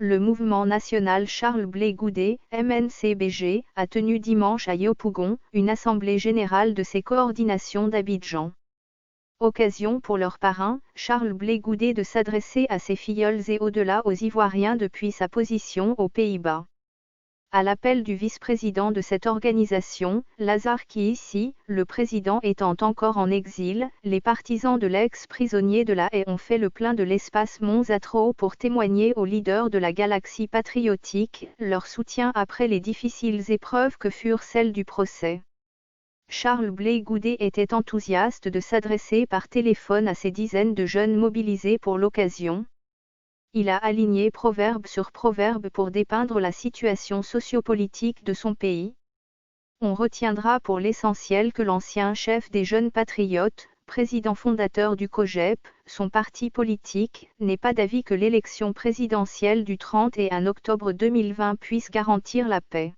Le mouvement national Charles Blé Goudé, MNCBG, a tenu dimanche à Yopougon, une assemblée générale de ses coordinations d'Abidjan. Occasion pour leur parrain, Charles Blé Goudé, de s'adresser à ses filleuls et au-delà aux Ivoiriens depuis sa position aux Pays-Bas. À l'appel du vice-président de cette organisation, Lazare Kiissi, le président étant encore en exil, les partisans de l'ex-prisonnier de la Haye ont fait le plein de l'espace Monzatro pour témoigner aux leaders de la galaxie patriotique leur soutien après les difficiles épreuves que furent celles du procès. Charles Blé Goudé était enthousiaste de s'adresser par téléphone à ces dizaines de jeunes mobilisés pour l'occasion. Il a aligné proverbe sur proverbe pour dépeindre la situation sociopolitique de son pays. On retiendra pour l'essentiel que l'ancien chef des Jeunes Patriotes, président fondateur du COJEP, son parti politique, n'est pas d'avis que l'élection présidentielle du 31 octobre 2020 puisse garantir la paix.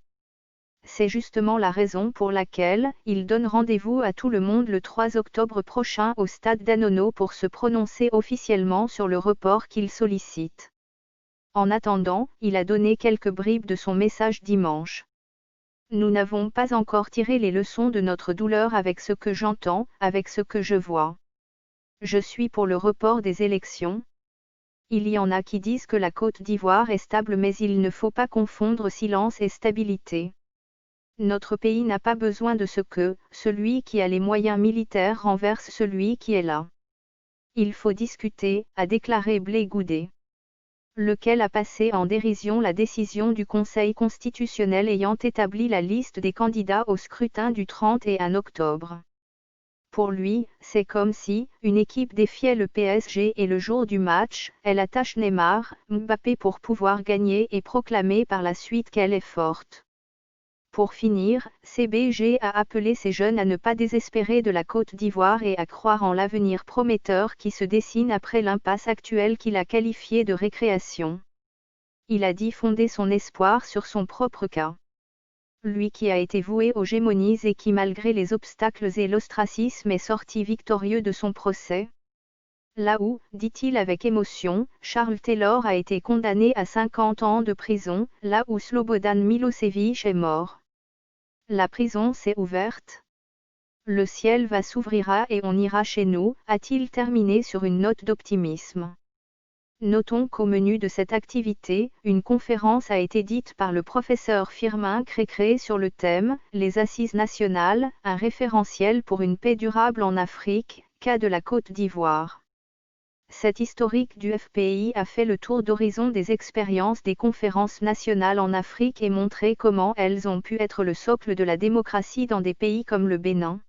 C'est justement la raison pour laquelle il donne rendez-vous à tout le monde le 3 octobre prochain au stade d'Anono pour se prononcer officiellement sur le report qu'il sollicite. En attendant, il a donné quelques bribes de son message dimanche. Nous n'avons pas encore tiré les leçons de notre douleur avec ce que j'entends, avec ce que je vois. Je suis pour le report des élections. Il y en a qui disent que la Côte d'Ivoire est stable, mais il ne faut pas confondre silence et stabilité. Notre pays n'a pas besoin de ce que celui qui a les moyens militaires renverse celui qui est là. Il faut discuter, a déclaré Blé Goudé, lequel a passé en dérision la décision du Conseil constitutionnel ayant établi la liste des candidats au scrutin du 31 octobre. Pour lui, c'est comme si une équipe défiait le PSG et le jour du match, elle attache Neymar, Mbappé pour pouvoir gagner et proclamer par la suite qu'elle est forte. Pour finir, CBG a appelé ces jeunes à ne pas désespérer de la Côte d'Ivoire et à croire en l'avenir prometteur qui se dessine après l'impasse actuelle qu'il a qualifiée de récréation. Il a dit fonder son espoir sur son propre cas. Lui qui a été voué aux gémonies et qui malgré les obstacles et l'ostracisme est sorti victorieux de son procès. Là où, dit-il avec émotion, Charles Taylor a été condamné à 50 ans de prison, là où Slobodan Milosevic est mort. La prison s'est ouverte. Le ciel va s'ouvrira et on ira chez nous, a-t-il terminé sur une note d'optimisme. Notons qu'au menu de cette activité, une conférence a été dite par le professeur Firmin Crécré sur le thème « Les Assises nationales, un référentiel pour une paix durable en Afrique, cas de la Côte d'Ivoire ». Cet historique du FPI a fait le tour d'horizon des expériences des conférences nationales en Afrique et montré comment elles ont pu être le socle de la démocratie dans des pays comme le Bénin.